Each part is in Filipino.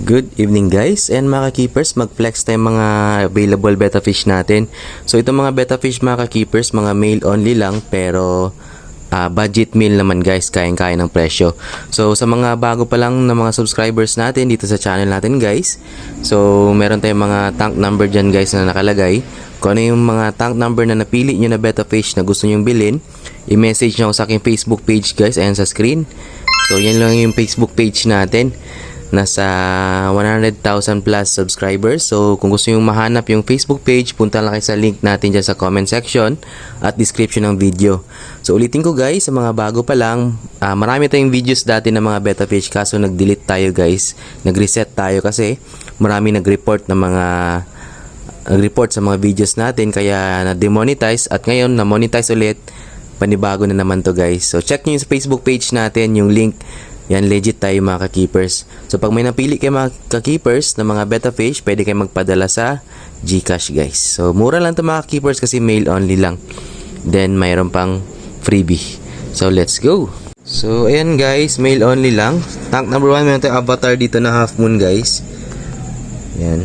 Good evening guys and mga keepers, mag-flex tayo mga available betta fish natin. So itong mga betta fish mga keepers, mga male only lang pero budget meal naman guys, kayang-kaya ng presyo. So sa mga bago pa lang na mga subscribers natin dito sa channel natin guys, so meron tayong mga tank number dyan guys na nakalagay. Kung ano yung mga tank number na napili nyo na betta fish na gusto nyong bilhin, i-message nyo ako sa aking Facebook page guys, ayan sa screen. So yan lang yung Facebook page natin. Nasa 100,000 plus subscribers. So kung gusto nyo mahanap yung Facebook page, punta lang kayo sa link natin dyan sa comment section at description ng video. So ulitin ko guys, sa mga bago pa lang, marami tayong videos dati ng mga betta fish, kaso nag-delete tayo guys, nag-reset tayo kasi marami nag-report sa mga videos natin, kaya na-demonetize at ngayon na-monetize ulit. Panibago na naman to guys. So check nyo yung sa Facebook page natin, yung link. Yan, legit tayo mga ka-keepers. So pag may napili kayo mga ka-keepers na mga betta fish, pwede kayo magpadala sa GCash guys. So mura lang to mga ka-keepers kasi male only lang. Then mayroon pang freebie. So let's go. So ayan guys, male only lang. Tank number 1, meron tayong avatar dito na half moon guys. Yan.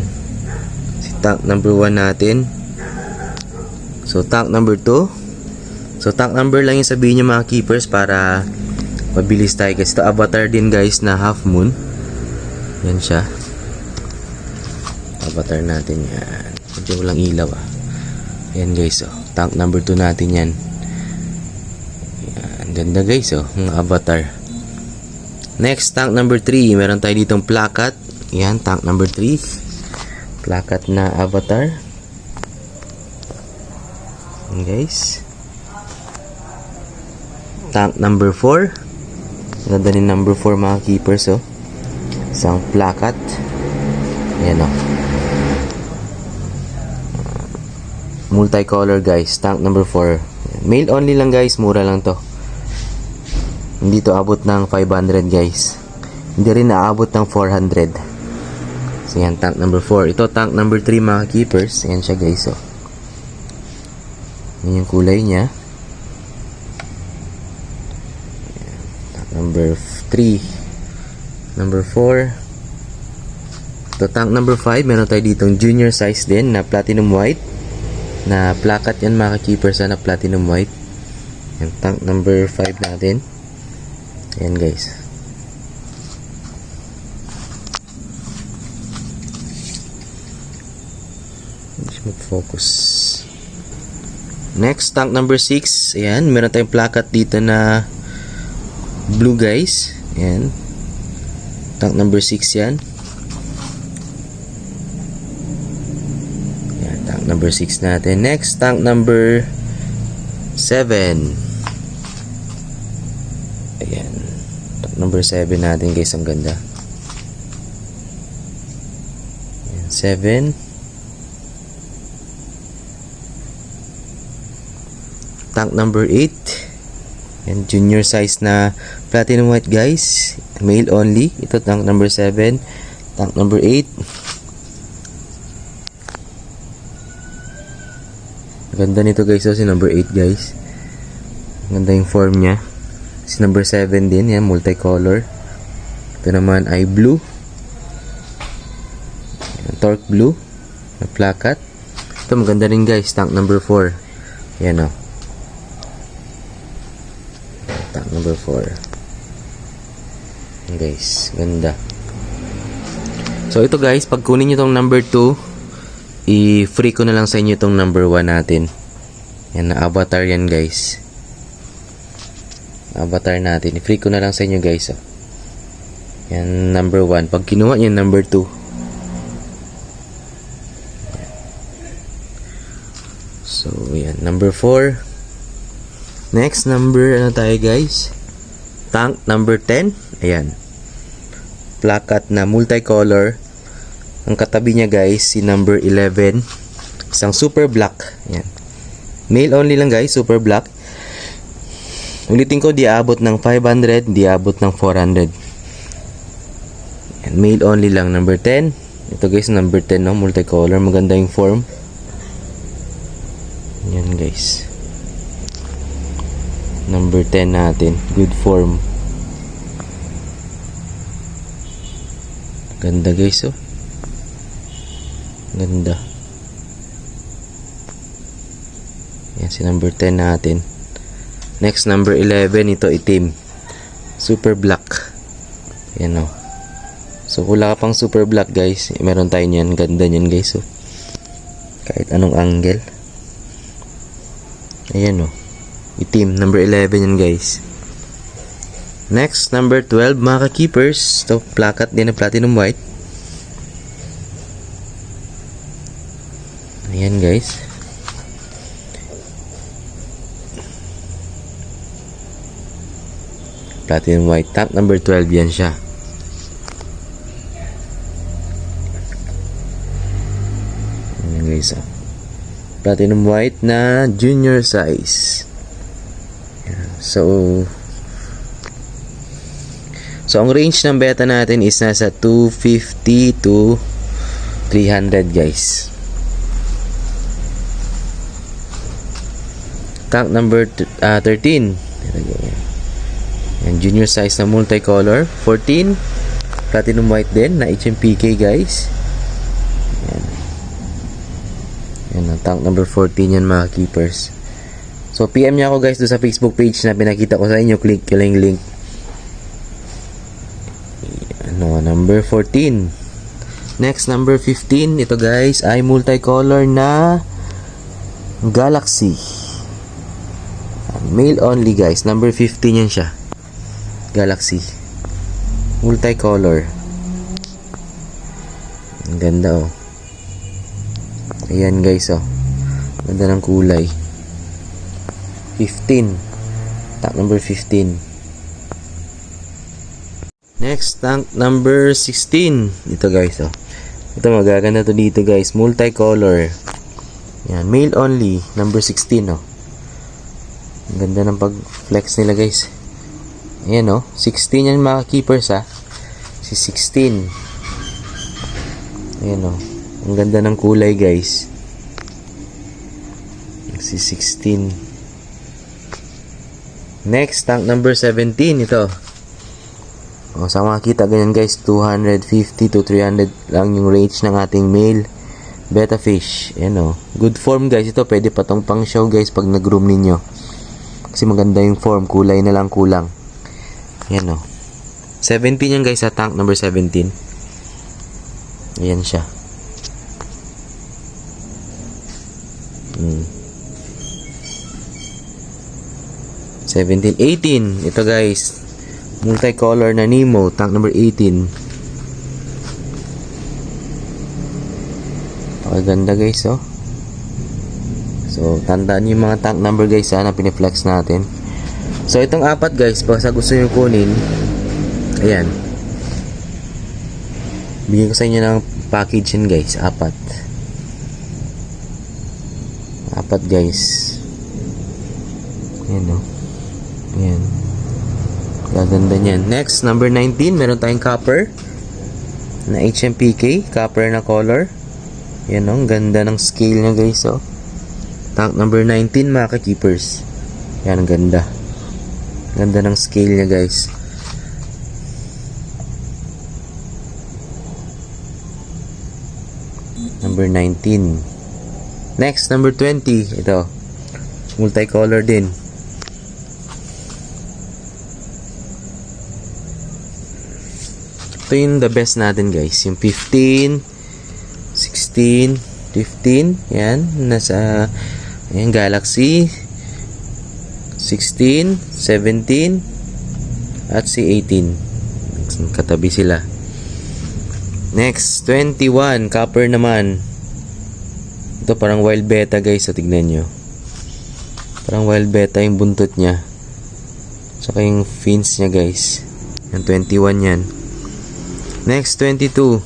Si tank number 1 natin. So tank number 2. So tank number lang yung sabihin nyo mga keepers para mabilis tayo guys. Ito avatar din guys na half moon. Yan siya. Avatar natin yan. Medyo walang ilaw Yan guys tank number 2 natin yan. Yan. Ganda guys ng avatar. Next, tank number 3. Meron tayo ditong plakat. Yan, tank number 3. Plakat na avatar. Yan guys. Tank number 4. Ganda ni number 4 mga keepers Isang plakat. Ayan multicolor guys. Tank number 4. Male only lang guys. Mura lang to. Hindi to abot ng 500 guys. Hindi rin naabot ng 400. So yan, tank number 4. Ito tank number 3 mga keepers. Ayan siya guys Yan yung kulay niya. Number 3, number 4. Ito tank number 5. Meron tayo ditong junior size din na platinum white. Na plakat yan mga keepers na platinum white. Yan, tank number 5 natin. Yan guys. Mag-focus. Next, tank number 6. Ayan, meron tayong plakat dito na blue guys. Ayan. Tank number 6 yan. Ayan, tank number 6 natin. Next, tank number 7. Ayan. Tank number 7 natin guys. Ang ganda. Ayan, 7. Tank number 8. And junior size na platinum white guys, male only. Ito tank number 7. Tank number 8. Ganda nito guys si number 8 guys. Ganda yung form niya. Si number 7 din yan, multicolor. Ito naman ay blue. Torque blue na plakat. Ito maganda rin guys, tank number 4. Yan tank number 4. Guys, ganda. So ito guys, pag kunin nyo itong number 2, i-free ko na lang sa inyo itong number 1 natin. Yan na avatar yan guys. Avatar natin, i-free ko na lang sa inyo guys Yan number 1. Pag kinuha nyo number 2, so yan number 4. Next number, ano tayo guys? Tank number 10. Ayan. Plakat na multicolor. Ang katabi niya guys, si number 11. Isang super black. Ayan. Male only lang guys, super black. Ulitin ko, di abot ng 500, di abot ng 400. Ayan. Male only lang, number 10. Ito guys, number 10 multicolor. Maganda yung form. Ayan guys. Number 10 natin, good form. Ganda guys, oh. Ganda. Yan si number 10 natin. Next, number 11. Ito itim. Super black. Yan, oh. So, wala ka pang super black guys. Meron tayo niyan. Ganda niyan guys, oh. Kahit anong angle. Ayan, oh. Itim. Number 11 yan guys. Next, number 12. Mga ka-keepers. Ito, plakat din na platinum white. Ayan guys. Platinum white. Tank number 12 yan siya. Ayan guys, oh. Platinum white na junior size. Ayan. So ang range ng beta natin is nasa 250 to 300 guys. Tank number 13. Yan, junior size na multicolor. 14. Platinum white din na HMPK guys. Yan. Yan ang tank number 14 yan mga keepers. So PM niya ako guys do sa Facebook page na pinakita ko sa inyo. Click yung link. Ano, number 14. Next, number 15. Ito guys ay multicolor na Galaxy. Male only guys. Number 15 yan siya. Galaxy. Multicolor. Ang ganda oh. Ayan guys oh. Ganda ng kulay. 15. Tank number 15. Next, tank number 16. Ito guys oh. Ito magaganda to dito guys. Multicolor. Yan. Male only. Number 16 oh. Ang ganda ng pag-flex nila guys. Ayan oh. 16 yan mga keepers ha. Si 16. Ayan oh. Ang ganda ng kulay guys. Si 16. Next, tank number 17. Ito. O, sa makikita ganyan guys, 250 to 300 lang yung range ng ating male betta fish. Ayan o. Good form guys. Ito, pwede pa tong pang show guys pag nag-groom ninyo. Kasi maganda yung form. Kulay na lang kulang. Ayan o. 17 yan guys sa tank number 17. Ayan siya. 17, 18. Ito guys. Multicolor na Nemo. Tank number 18. Okay, ganda guys oh. So, tandaan yung mga tank number guys na piniflex natin. So, itong apat guys, pag sa gusto nyo kunin, ayan. Bigyan ko sa inyo ng package yun guys. Apat guys. Ayan oh. Ayan. Gaganda niyan. Next, number 19. Meron tayong copper na HMPK. Copper na color. Ayan oh. Ganda ng scale niya guys oh. Tank number 19 mga ka-keepers. Ayan, ang ganda. Ganda ng scale niya guys. Number 19. Next, number 20. Ito. Multicolor din. Ito yung the best natin guys. Yung 15, 16, 15. Yan. Nasa ayan, Galaxy. 16, 17, at si 18. Katabi sila. Next, 21. Copper naman. Ito parang wild beta guys. So, tignan nyo. Parang wild beta yung buntot niya. Saka yung fins niya guys. Yan, 21 yan. Next, 22.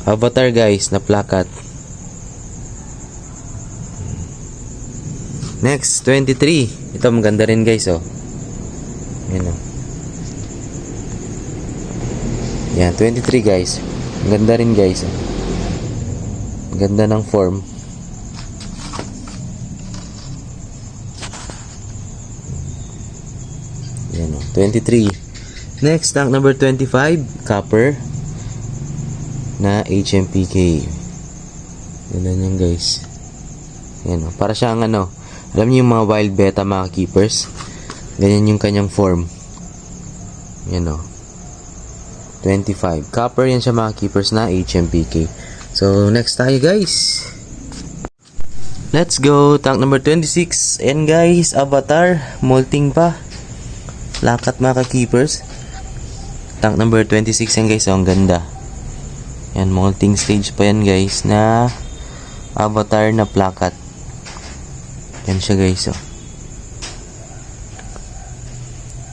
Avatar guys, na plakat. Next, 23. Ito, maganda rin guys, oh. Yan, oh. Yan, 23 guys. Maganda rin guys, oh. Ganda ng form. Yan, oh. 23. Next, tank number 25. Copper. na HMPK. Ganun yan guys. Yan o. Para siyang ano, alam niyo yung mga wild beta mga keepers? Ganyan yung kanyang form. Yan o. 25. Copper yan siya mga keepers na HMPK. So, next tayo guys. Let's go. Tank number 26. And guys, Avatar. Molting pa. Lakat mga keepers. Tank number 26 yan guys. Oh, ang ganda. Yan, molting stage pa yan guys na Avatar na plakat. Yan siya guys. Oh.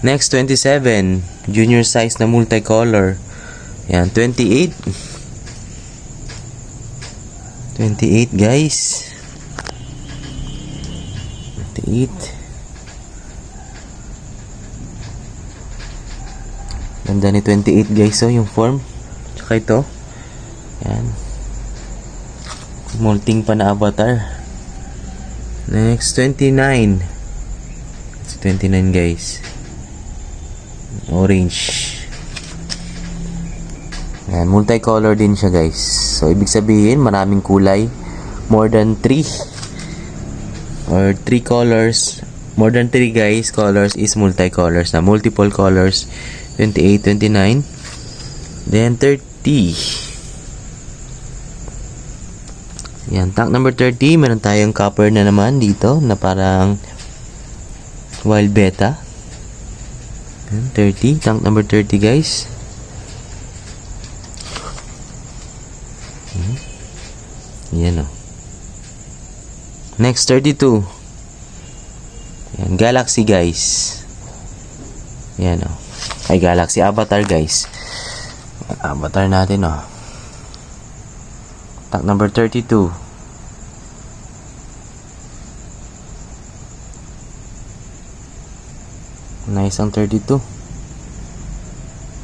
Next, 27. Junior size na multicolor. Yan, 28. 28 guys. 28. Ganda ni 28 guys. So, yung form. Tsaka ito. Yan. Molting pa na Avatar. Next, 29. It's 29 guys. Orange. Ayan, multicolor din siya guys. So, ibig sabihin, maraming kulay. More than 3 or 3 colors. More than 3 guys, colors is multicolors na. Multiple colors. 28, 29. Then, 30. Ayan, tank number 30. Meron tayong copper na naman dito na parang wild beta. 30, tank number 30 guys. Yan o. Next, 32. Yan, Galaxy guys. Yan o. Ay, Galaxy Avatar guys. Avatar natin o. Tank number 32. Nice ang 32.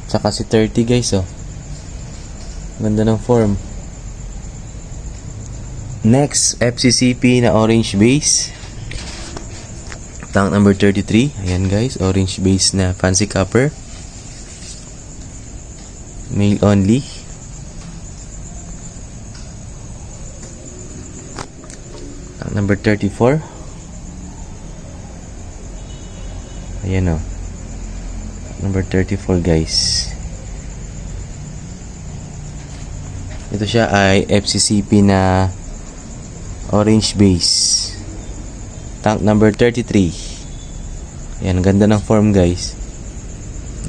Tsaka si 30 guys oh. Ganda ng form. Next, FCCP na orange base. Tank number 33. Ayan guys, orange base na fancy copper. Male only. Tank number 34. Ayan o. Number 34 guys. Ito siya ay FCCP na orange base. Tank number 33. Ayan, ganda ng form guys.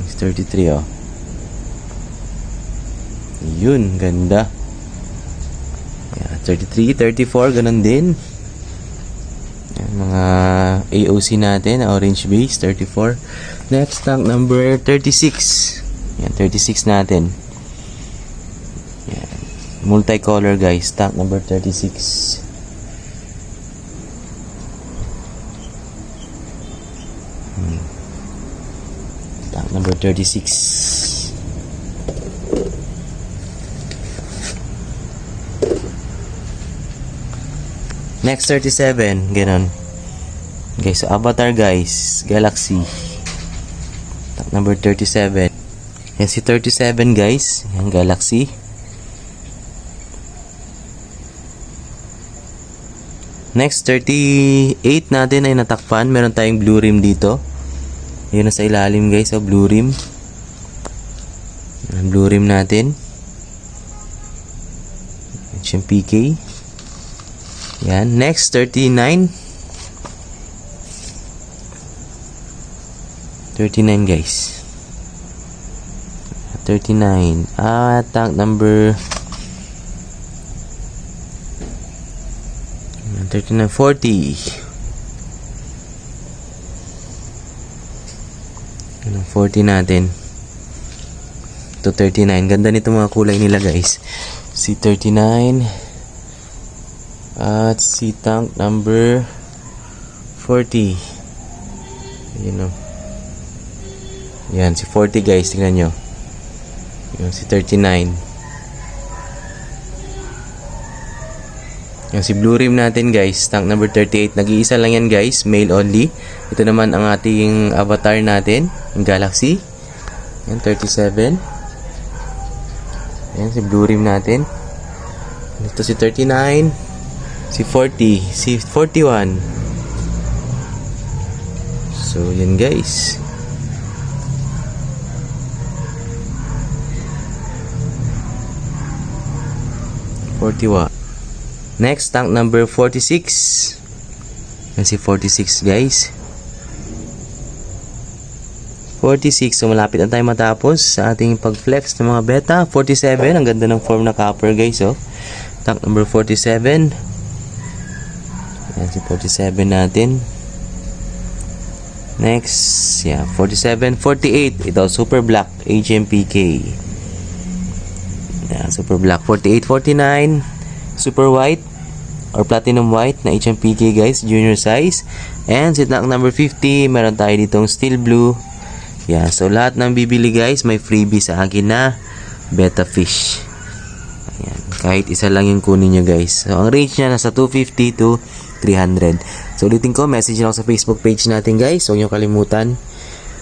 It's 33 oh. Yun, ganda. Ayan, 33, 34, ganun din. Ayan, mga AOC natin, orange base, 34. Next, tank number 36. Ayan, 36 natin. Ayan, multicolor guys, tank number 36. Tank number 36. Next, 37. Ganon. Okay, so Avatar guys. Galaxy. Tank number 37. Yan si 37 guys. Yan, Galaxy. Next, 38 natin ay natakpan. Meron tayong blue rim dito. Yun na sa ilalim guys. So, blue rim. Blue rim natin. HMPK. Yan. Next, 39. 39 guys. 39. Tank number 39, 40. 40 natin. To 39. Ganda nito mga kulay nila guys. Si 39. At si tank number 40. Yun o. Yan, si 40 guys. Tingnan nyo. Yan, si 39. Yan, si blue rim natin guys. Tank number 38. Nag-iisa lang yan guys. Male only. Ito naman ang ating avatar natin. Yung Galaxy. Yan, 37. Ayan, si blue rim natin. Ito si 39. Si 40. Si 41. So, yan guys. Next, tank number 46. Yan si 46 guys. 46. So, malapit na tayo matapos sa ating pag-flex ng mga beta. 47. Ang ganda ng form na copper guys. Oh. Tank number 47. Yan si 47 natin. Next. Yeah, 47. 48. Ito, super black. HMPK. Yeah, super black. 48. 49. Super white. Or platinum white na HMPK guys. Junior size. And si tank number 50. Meron tayo ditong steel blue. Yeah, so lahat ng bibili guys, may freebie sa akin na beta fish. Ayan, kahit isa lang yung kunin nyo guys. So, ang range niya nasa 250 to 300. So, ulitin ko, message nyo ako sa Facebook page natin guys. Huwag nyo kalimutan.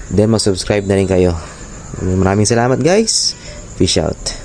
Then, mag-subscribe na rin kayo. Maraming salamat guys. Fish out.